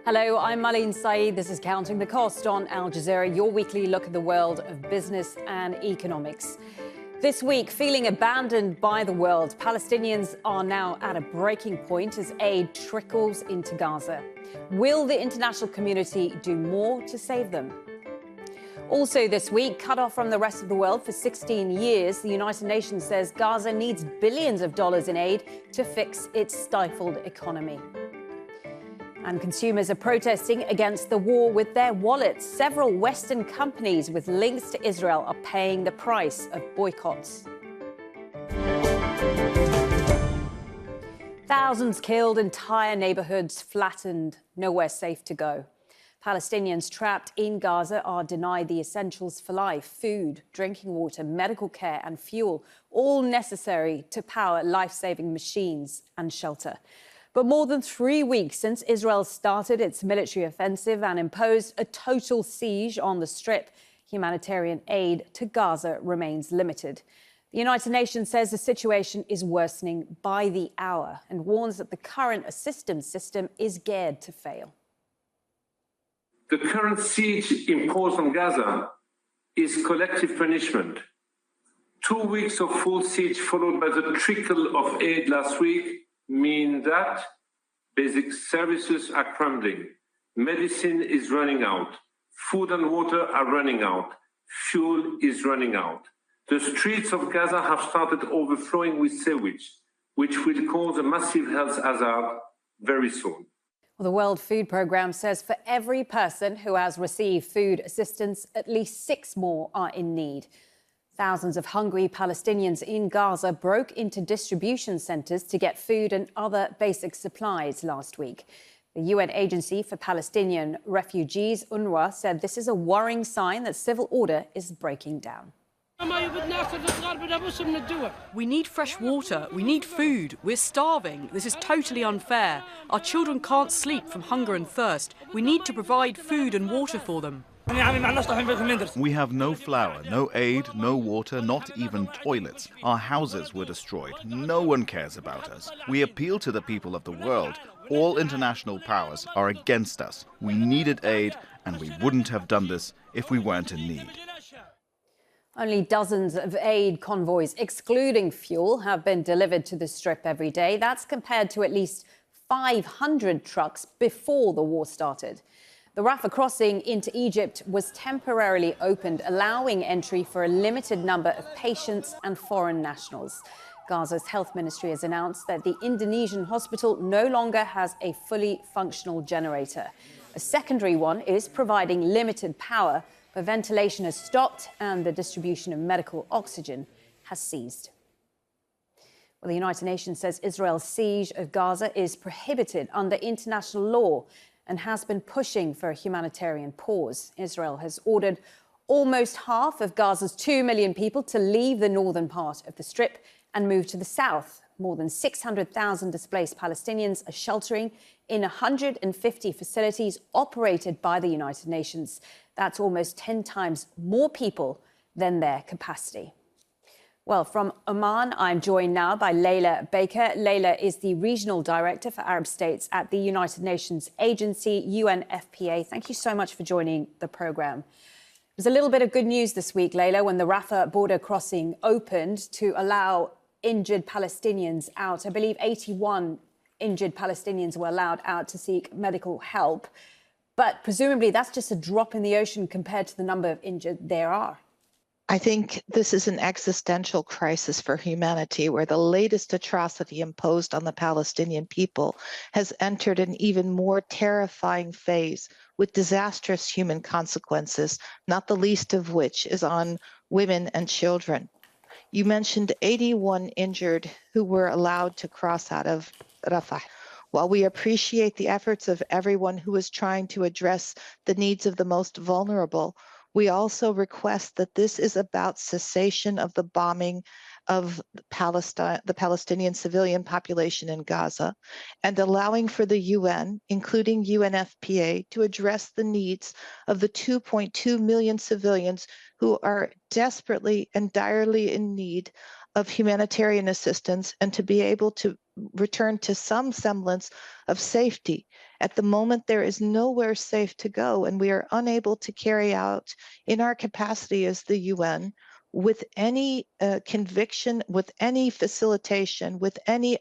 Hello, I'm Malin Saeed. This is Counting the Cost on Al Jazeera, your weekly look at the world of business and economics. This week, feeling abandoned by the world, Palestinians are now at a breaking point as aid trickles into Gaza. Will the international community do more to save them? Also this week, cut off from the rest of the world for 16 years, the United Nations says Gaza needs billions of dollars in aid to fix its stifled economy. And consumers are protesting against the war with their wallets. Several Western companies with links to Israel are paying the price of boycotts. Thousands killed, entire neighbourhoods flattened, nowhere safe to go. Palestinians trapped in Gaza are denied the essentials for life: food, drinking water, medical care and fuel, all necessary to power life-saving machines and shelter. But more than 3 weeks since Israel started its military offensive and imposed a total siege on the Strip, humanitarian aid to Gaza remains limited. The United Nations says the situation is worsening by the hour and warns that the current assistance system is geared to fail. The current siege imposed on Gaza is collective punishment. 2 weeks of full siege followed by the trickle of aid last week mean that basic services are crumbling, medicine is running out, food and water are running out, fuel is running out. The streets of Gaza have started overflowing with sewage, which will cause a massive health hazard very soon. Well, the World Food Programme says for every person who has received food assistance, at least 6 more are in need. Thousands of hungry Palestinians in Gaza broke into distribution centres to get food and other basic supplies last week. The UN Agency for Palestinian Refugees, UNRWA, said this is a worrying sign that civil order is breaking down. We need fresh water, we need food, we're starving. This is totally unfair. Our children can't sleep from hunger and thirst. We need to provide food and water for them. We have no flour, no aid, no water, not even toilets. Our houses were destroyed. No one cares about us. We appeal to the people of the world. All international powers are against us. We needed aid, and we wouldn't have done this if we weren't in need. Only dozens of aid convoys, excluding fuel, have been delivered to the Strip every day. That's compared to at least 500 trucks before the war started. The Rafah crossing into Egypt was temporarily opened, allowing entry for a limited number of patients and foreign nationals. Gaza's health ministry has announced that the Indonesian hospital no longer has a fully functional generator. A secondary one is providing limited power, but ventilation has stopped and the distribution of medical oxygen has ceased. Well, the United Nations says Israel's siege of Gaza is prohibited under international law and has been pushing for a humanitarian pause. Israel has ordered almost half of Gaza's 2 million people to leave the northern part of the Strip and move to the south. More than 600,000 displaced Palestinians are sheltering in 150 facilities operated by the United Nations. That's almost 10 times more people than their capacity. Well, from Oman, I'm joined now by Layla Baker. Layla is the Regional Director for Arab States at the United Nations Agency, UNFPA. Thank you so much for joining the programme. There's a little bit of good news this week, Layla, when the Rafah border crossing opened to allow injured Palestinians out. I believe 81 injured Palestinians were allowed out to seek medical help. But presumably that's just a drop in the ocean compared to the number of injured there are. I think this is an existential crisis for humanity, where the latest atrocity imposed on the Palestinian people has entered an even more terrifying phase with disastrous human consequences, not the least of which is on women and children. You mentioned 81 injured who were allowed to cross out of Rafah. While we appreciate the efforts of everyone who is trying to address the needs of the most vulnerable, we also request that this is about cessation of the bombing of Palestine, the Palestinian civilian population in Gaza, and allowing for the UN, including UNFPA, to address the needs of the 2.2 million civilians who are desperately and direly in need of humanitarian assistance, and to be able to return to some semblance of safety. At the moment, there is nowhere safe to go, and we are unable to carry out in our capacity as the UN with any conviction, with any facilitation, with any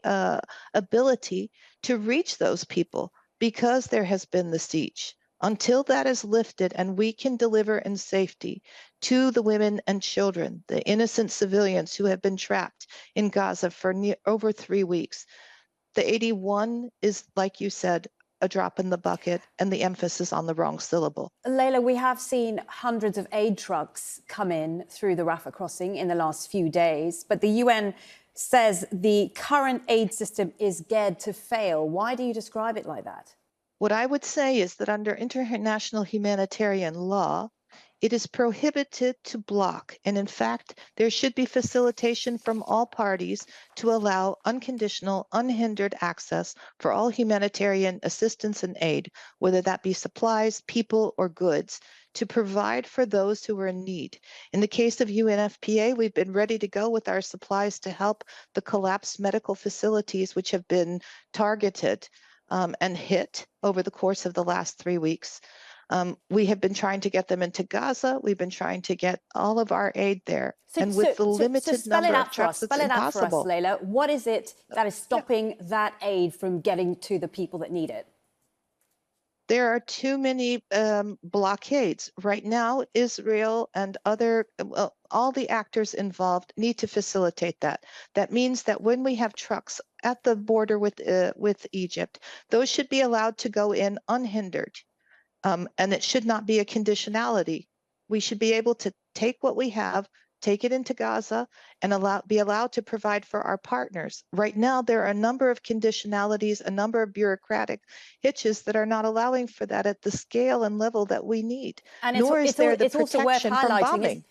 ability to reach those people because there has been the siege. Until that is lifted and we can deliver in safety to the women and children, the innocent civilians who have been trapped in Gaza for over 3 weeks, the 81 is, like you said, a drop in the bucket and the emphasis on the wrong syllable. Layla, we have seen hundreds of aid trucks come in through the Rafah crossing in the last few days, but the UN says the current aid system is geared to fail. Why do you describe it like that? What I would say is that under international humanitarian law, it is prohibited to block. And in fact, there should be facilitation from all parties to allow unconditional, unhindered access for all humanitarian assistance and aid, whether that be supplies, people, or goods, to provide for those who are in need. In the case of UNFPA, we've been ready to go with our supplies to help the collapsed medical facilities which have been targeted and hit over the course of the last 3 weeks. We have been trying to get them into Gaza. We've been trying to get all of our aid there. And with the limited number of trucks, it's impossible. Spell it out for us, Layla. What is it that is stopping that aid from getting to the people that need it? There are too many blockades. Right now, Israel and all the actors involved need to facilitate that. That means that when we have trucks at the border with Egypt, those should be allowed to go in unhindered. And it should not be a conditionality. We should be able to take what we have, take it into Gaza, and be allowed to provide for our partners. Right now, there are a number of conditionalities, a number of bureaucratic hitches that are not allowing for that at the scale and level that we need. And nor is there the protection from bombing.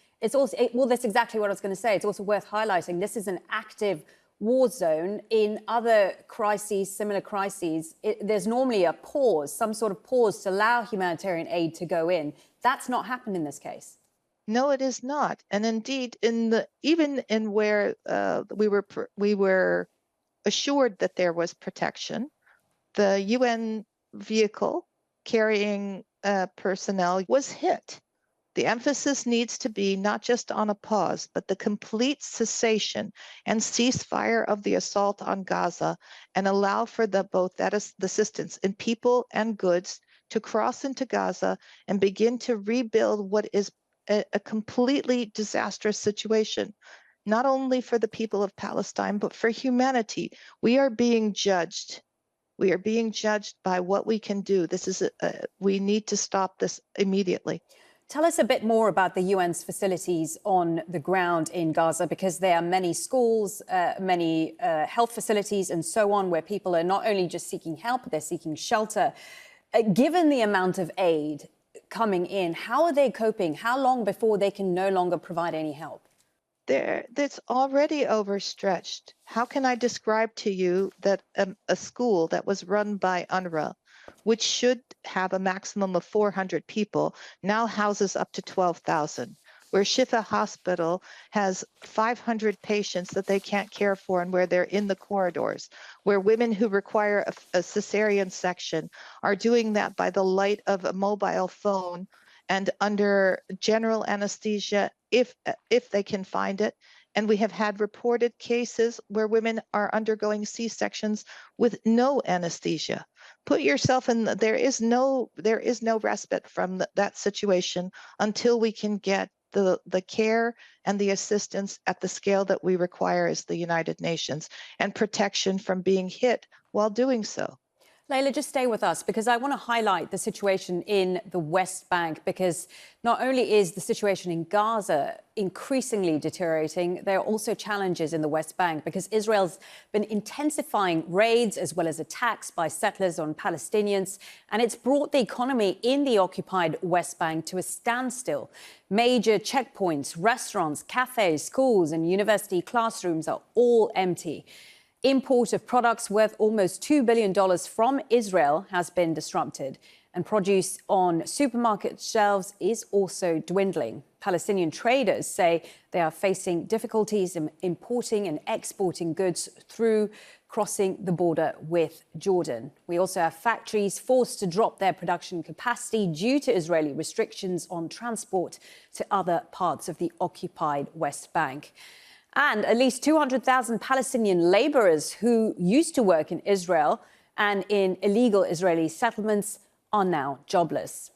Well, that's exactly what I was going to say. It's also worth highlighting this is an active war zone. In other crises, similar crises, there's normally a pause, some sort of pause to allow humanitarian aid to go in. That's not happened in this case. No, it is not. And indeed, even in where we were assured that there was protection, the UN vehicle carrying personnel was hit. The emphasis needs to be not just on a pause, but the complete cessation and ceasefire of the assault on Gaza, and allow for both that assistance in people and goods to cross into Gaza and begin to rebuild what is a completely disastrous situation, not only for the people of Palestine, but for humanity. We are being judged. We are being judged by what we can do. We need to stop this immediately. Tell us a bit more about the UN's facilities on the ground in Gaza, because there are many schools, many health facilities and so on, where people are not only just seeking help, they're seeking shelter. Given the amount of aid coming in, how are they coping? How long before they can no longer provide any help? That's already overstretched. How can I describe to you that a school that was run by UNRWA, which should have a maximum of 400 people, now houses up to 12,000, where Shifa Hospital has 500 patients that they can't care for and where they're in the corridors, where women who require a cesarean section are doing that by the light of a mobile phone and under general anesthesia if they can find it. And we have had reported cases where women are undergoing C-sections with no anesthesia. Put yourself in, there is no respite from that situation until we can get the care and the assistance at the scale that we require as the United Nations, and protection from being hit while doing so. Layla, just stay with us, because I want to highlight the situation in the West Bank, because not only is the situation in Gaza increasingly deteriorating, there are also challenges in the West Bank, because Israel's been intensifying raids as well as attacks by settlers on Palestinians, and it's brought the economy in the occupied West Bank to a standstill. Major checkpoints, restaurants, cafes, schools and university classrooms are all empty. Import of products worth almost $2 billion from Israel has been disrupted, and produce on supermarket shelves is also dwindling. Palestinian traders say they are facing difficulties in importing and exporting goods through crossing the border with Jordan. We also have factories forced to drop their production capacity due to Israeli restrictions on transport to other parts of the occupied West Bank. And at least 200,000 Palestinian laborers who used to work in Israel and in illegal Israeli settlements are now jobless.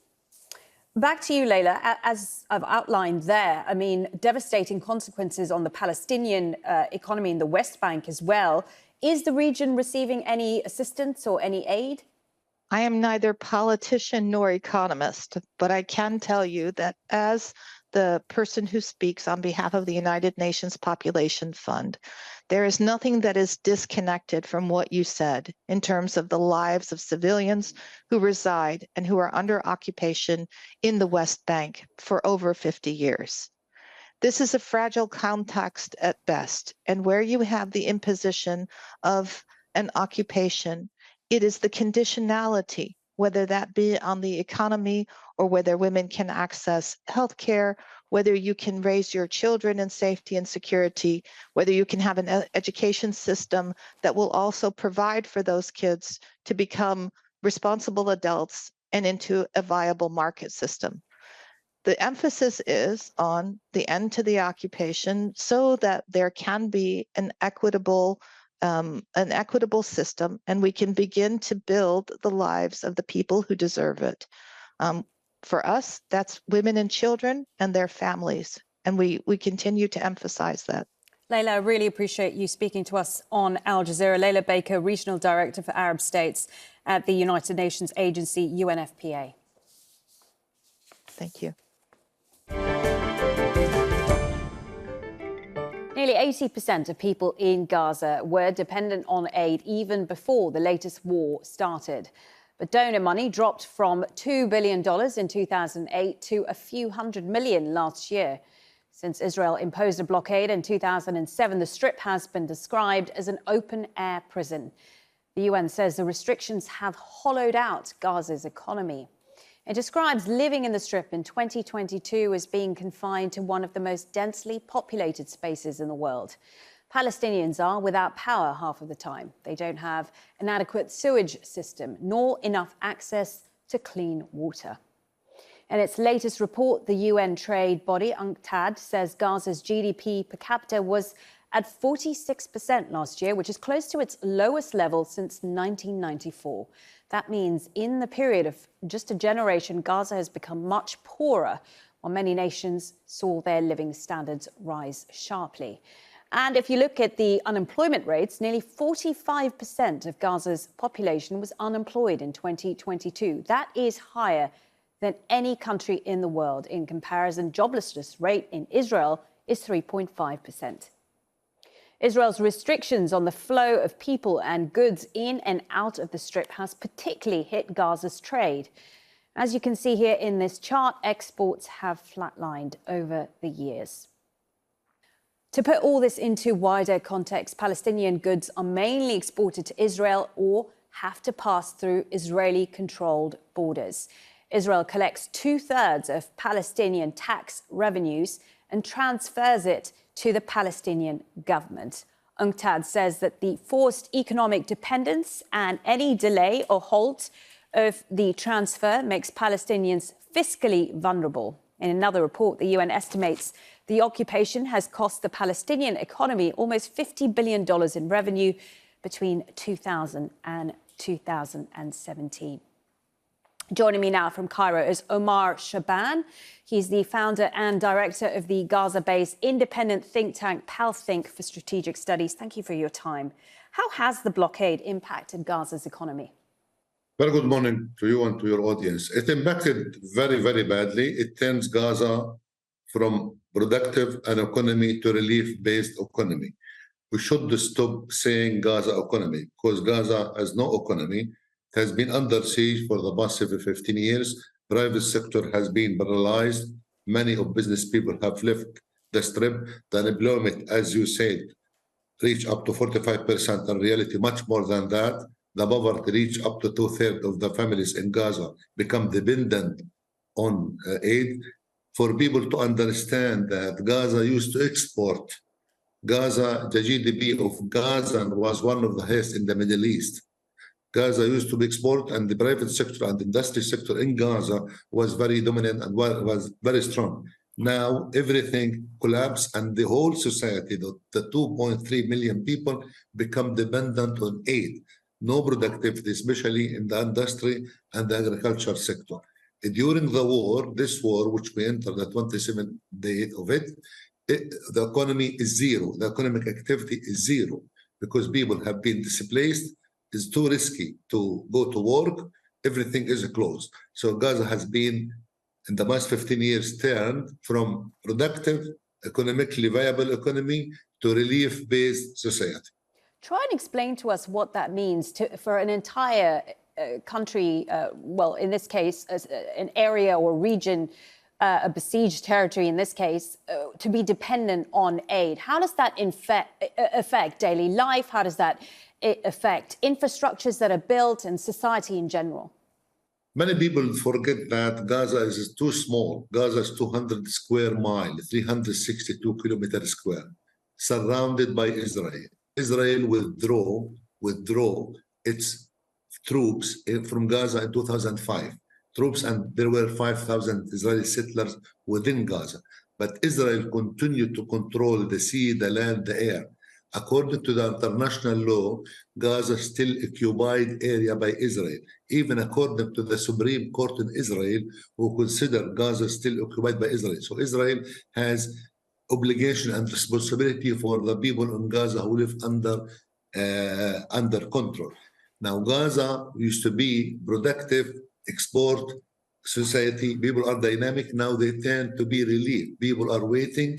Back to you, Leila. As I've outlined there, I mean, devastating consequences on the Palestinian economy in the West Bank as well. Is the region receiving any assistance or any aid? I am neither politician nor economist, but I can tell you that as the person who speaks on behalf of the United Nations Population Fund, there is nothing that is disconnected from what you said in terms of the lives of civilians who reside and who are under occupation in the West Bank for over 50 years. This is a fragile context at best, and where you have the imposition of an occupation, it is the conditionality, whether that be on the economy or whether women can access healthcare, whether you can raise your children in safety and security, whether you can have an education system that will also provide for those kids to become responsible adults and into a viable market system. The emphasis is on the end to the occupation so that there can be an equitable system, and we can begin to build the lives of the people who deserve it. For us, that's women and children and their families, and we continue to emphasize that. Leila, I really appreciate you speaking to us on Al Jazeera. Leila Baker, Regional Director for Arab States at the United Nations agency UNFPA. Thank you. Nearly 80% of people in Gaza were dependent on aid even before the latest war started. But donor money dropped from $2 billion in 2008 to a few hundred million last year. Since Israel imposed a blockade in 2007, the Strip has been described as an open-air prison. The UN says the restrictions have hollowed out Gaza's economy. It describes living in the Strip in 2022 as being confined to one of the most densely populated spaces in the world. Palestinians are without power half of the time. They don't have an adequate sewage system, nor enough access to clean water. In its latest report, the UN trade body, UNCTAD, says Gaza's GDP per capita was at 46% last year, which is close to its lowest level since 1994. That means in the period of just a generation, Gaza has become much poorer, while many nations saw their living standards rise sharply. And if you look at the unemployment rates, nearly 45% of Gaza's population was unemployed in 2022. That is higher than any country in the world. In comparison, joblessness rate in Israel is 3.5%. Israel's restrictions on the flow of people and goods in and out of the Strip has particularly hit Gaza's trade. As you can see here in this chart, exports have flatlined over the years. To put all this into wider context, Palestinian goods are mainly exported to Israel or have to pass through Israeli-controlled borders. Israel collects 2/3 of Palestinian tax revenues and transfers it to the Palestinian government. UNCTAD says that the forced economic dependence and any delay or halt of the transfer makes Palestinians fiscally vulnerable. In another report, the UN estimates the occupation has cost the Palestinian economy almost $50 billion in revenue between 2000 and 2017. Joining me now from Cairo is Omar Shaban. He's the founder and director of the Gaza-based independent think tank PalThink for Strategic Studies. Thank you for your time. How has the blockade impacted Gaza's economy? Very good morning to you and to your audience. It impacted very, very badly. It turns Gaza from productive and economy to relief-based economy. We should stop saying Gaza economy, because Gaza has no economy. It has been under siege for the past 15 years. Private sector has been paralyzed. Many of business people have left the Strip. The unemployment, as you said, reached up to 45%. In reality, much more than that. The poverty reached up to 2/3 of the families in Gaza become dependent on aid. for people to understand that Gaza used to export. Gaza, the GDP of Gaza was one of the highest in the Middle East. Gaza used to be export, and the private sector and the industry sector in Gaza was very dominant and was very strong. Now everything collapsed, and the whole society, the 2.3 million people, become dependent on aid. No productivity, especially in the industry and the agriculture sector. During the war, this war, which we entered the 27th day of it, the economy is zero. The economic activity is zero because people have been displaced. It's too risky to go to work. Everything is closed. So Gaza has been, in the past 15 years, turned from productive, economically viable economy to relief-based society. Try and explain to us what that means for an entire country, well, in this case, an area or region, a besieged territory in this case, to be dependent on aid. How does that affect daily life? How does that affect infrastructures that are built and society in general? Many people forget that Gaza is too small. Gaza is 200 square miles, 362 kilometers square, surrounded by Israel. Israel withdraw its troops from Gaza in 2005. Troops, and there were 5,000 Israeli settlers within Gaza. But Israel continued to control the sea, the land, the air. According to the international law, Gaza is still occupied area by Israel. Even according to the Supreme Court in Israel, who consider Gaza still occupied by Israel. So Israel has obligation and responsibility for the people in Gaza who live under control. Now, Gaza used to be productive, export society. People are dynamic. Now they tend to be relieved. People are waiting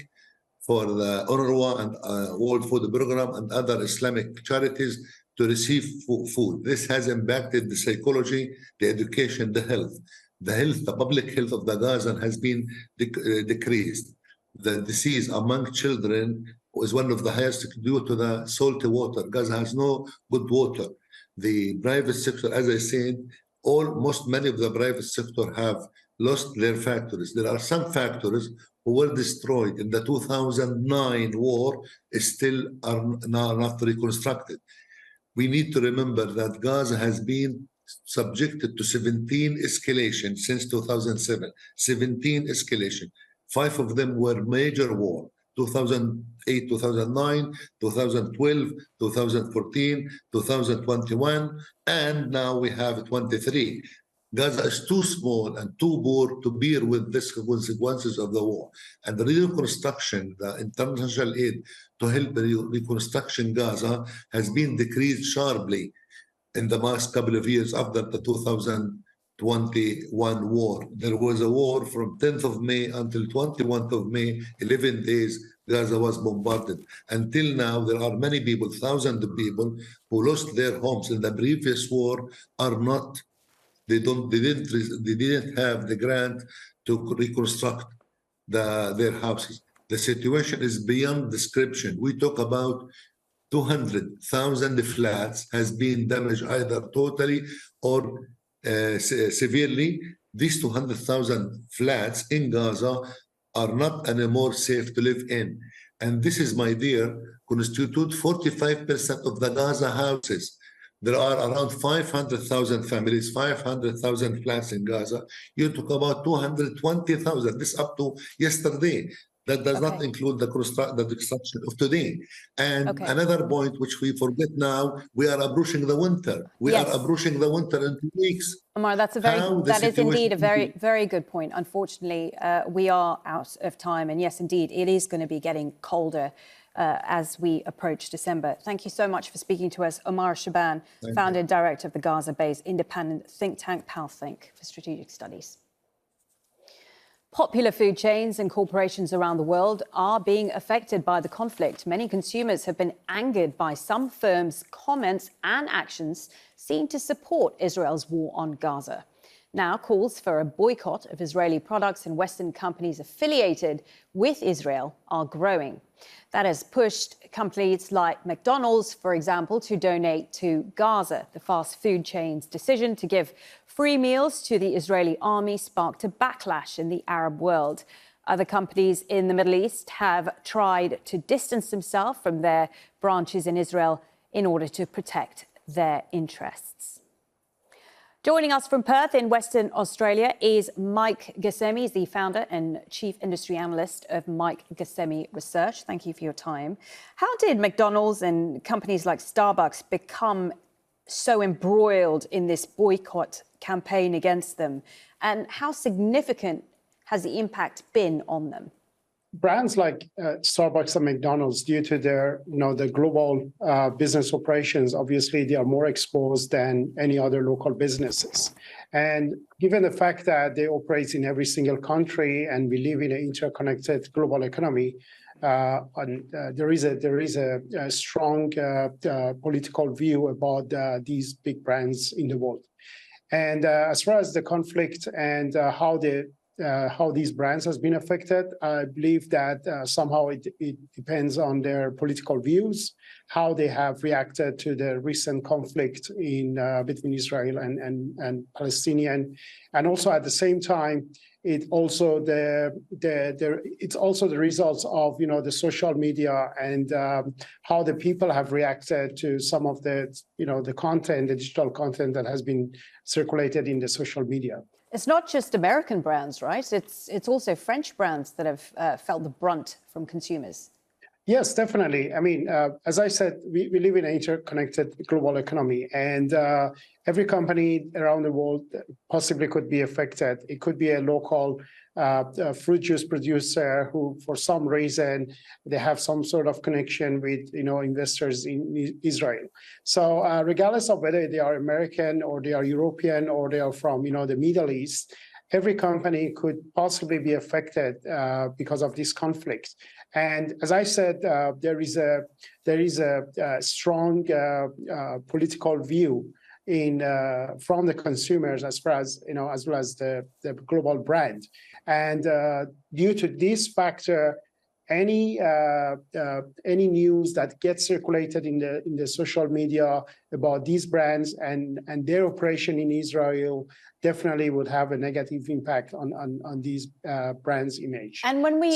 for the UNRWA and World Food Program and other Islamic charities to receive food. This has impacted the psychology, the education, the health. The public health of the Gazan has been decreased. The disease among children is one of the highest due to the salty water. Gaza has no good water. The private sector, as I said, many of the private sector have lost their factories. There are some factories who were destroyed in the 2009 war, still are not reconstructed. We need to remember that Gaza has been subjected to 17 escalation since 2007. 17 escalation. 5 of them were major war. 2008, 2009, 2012, 2014, 2021, and now we have 23. Gaza is too small and too poor to bear with the consequences of the war. And the reconstruction, the international aid to help reconstruction Gaza has been decreased sharply in the past couple of years after the 2021 war. There was a war from 10th of May until 21st of May, 11 days, Gaza was bombarded. Until now, there are many people, thousands of people who lost their homes in the previous war they didn't have the grant to reconstruct their houses. The situation is beyond description. We talk about 200,000 flats has been damaged either totally or severely. These 200,000 flats in Gaza are not anymore safe to live in. And this is, my dear, constitute 45% of the Gaza houses. There are around 500,000 families, 500,000 flats in Gaza. You talk about 220,000. This up to yesterday. That does not include the construction of today. And another point which we forget now, we are approaching the winter. We are approaching the winter in 2 weeks. Omar, that is indeed a very, very good point. Unfortunately, we are out of time. And yes, indeed, it is going to be getting colder as we approach December. Thank you so much for speaking to us. Omar Shaban, founder and director of the Gaza-based independent think tank PalThink for Strategic Studies. Popular food chains and corporations around the world are being affected by the conflict. Many consumers have been angered by some firms' comments and actions seen to support Israel's war on Gaza. Now, calls for a boycott of Israeli products and Western companies affiliated with Israel are growing. That has pushed companies like McDonald's, for example, to donate to Gaza. The fast food chain's decision to give free meals to the Israeli army sparked a backlash in the Arab world. Other companies in the Middle East have tried to distance themselves from their branches in Israel in order to protect their interests. Joining us from Perth in Western Australia is Mike Gassemi. He's the founder and chief industry analyst of Mike Gassemi Research. Thank you for your time. How did McDonald's and companies like Starbucks become so embroiled in this boycott campaign against them? And how significant has the impact been on them? Brands like Starbucks and McDonald's, due to their, the global business operations, obviously they are more exposed than any other local businesses. And given the fact that they operate in every single country and we live in an interconnected global economy, there is a strong political view about these big brands in the world. And as far as the conflict and how these brands has been affected, I believe that somehow it depends on their political views, how they have reacted to the recent conflict in between Israel and Palestinian, and also at the same time, it's also the results of the social media and how the people have reacted to some of the the content, the digital content that has been circulated in the social media. It's not just American brands, right? It's also French brands that have felt the brunt from consumers. Yes, definitely. I mean, as I said, we live in an interconnected global economy, and every company around the world possibly could be affected. It could be a local fruit juice producer who, for some reason, they have some sort of connection with investors in Israel. So regardless of whether they are American or they are European or they are from the Middle East, every company could possibly be affected because of this conflict. And as I said, there is a strong political view from the consumers as far as as well as the global brand. And due to this factor, any news that gets circulated in the social media about these brands and their operation in Israel definitely would have a negative impact on these brands' image. And when we,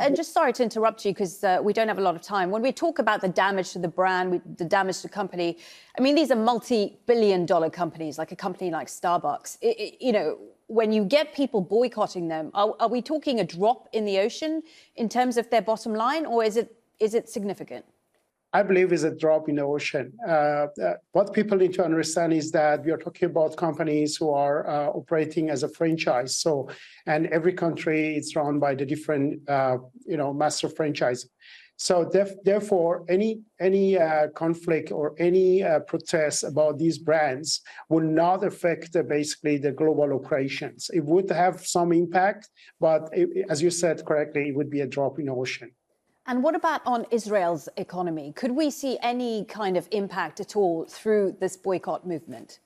and just sorry to interrupt you because we don't have a lot of time. When we talk about the damage to the brand, the damage to the company, I mean, these are multi-billion-dollar companies, like a company like Starbucks. When you get people boycotting them, are we talking a drop in the ocean in terms of their bottom line, or is it significant? I believe is a drop in the ocean. What people need to understand is that we are talking about companies who are operating as a franchise. So, and every country is run by the different, master franchise. So therefore, any conflict or any protest about these brands will not affect basically the global operations. It would have some impact, but as you said correctly, it would be a drop in the ocean. And what about on Israel's economy? Could we see any kind of impact at all through this boycott movement?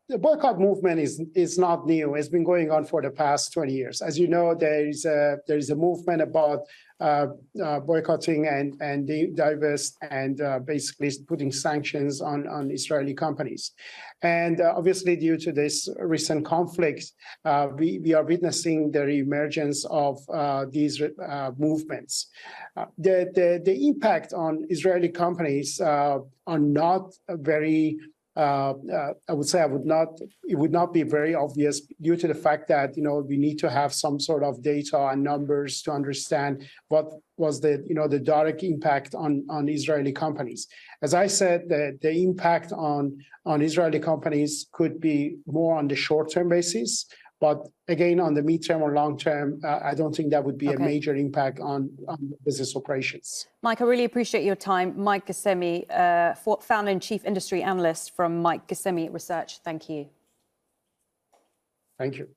The boycott movement is not new. It's been going on for the past 20 years. As you know, there is a movement about boycotting and divest and basically putting sanctions on Israeli companies. And obviously, due to this recent conflict, we are witnessing the emergence of these movements. The impact on Israeli companies are not very. I would say it would not be very obvious due to the fact that we need to have some sort of data and numbers to understand what was the direct impact on Israeli companies. As I said, the impact on Israeli companies could be more on the short-term basis. But again, on the midterm or long term, I don't think that would be a major impact on business operations. Mike, I really appreciate your time. Mike Gassemi, founder and chief industry analyst from Mike Gassemi Research. Thank you. Thank you.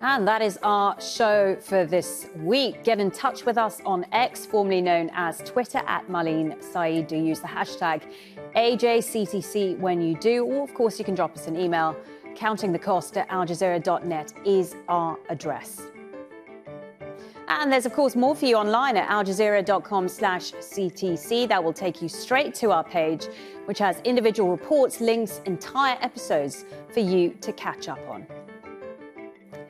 And that is our show for this week. Get in touch with us on X, formerly known as Twitter, @Marlene Saeed. Do use the hashtag AJCTC when you do. Or, of course, you can drop us an email. countingthecost@aljazeera.net is our address. And there's, of course, more for you online at aljazeera.com/CTC. That will take you straight to our page, which has individual reports, links, entire episodes for you to catch up on.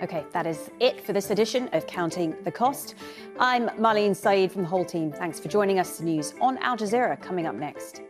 OK, that is it for this edition of Counting the Cost. I'm Marlene Saeed from the whole team. Thanks for joining us. The news on Al Jazeera coming up next.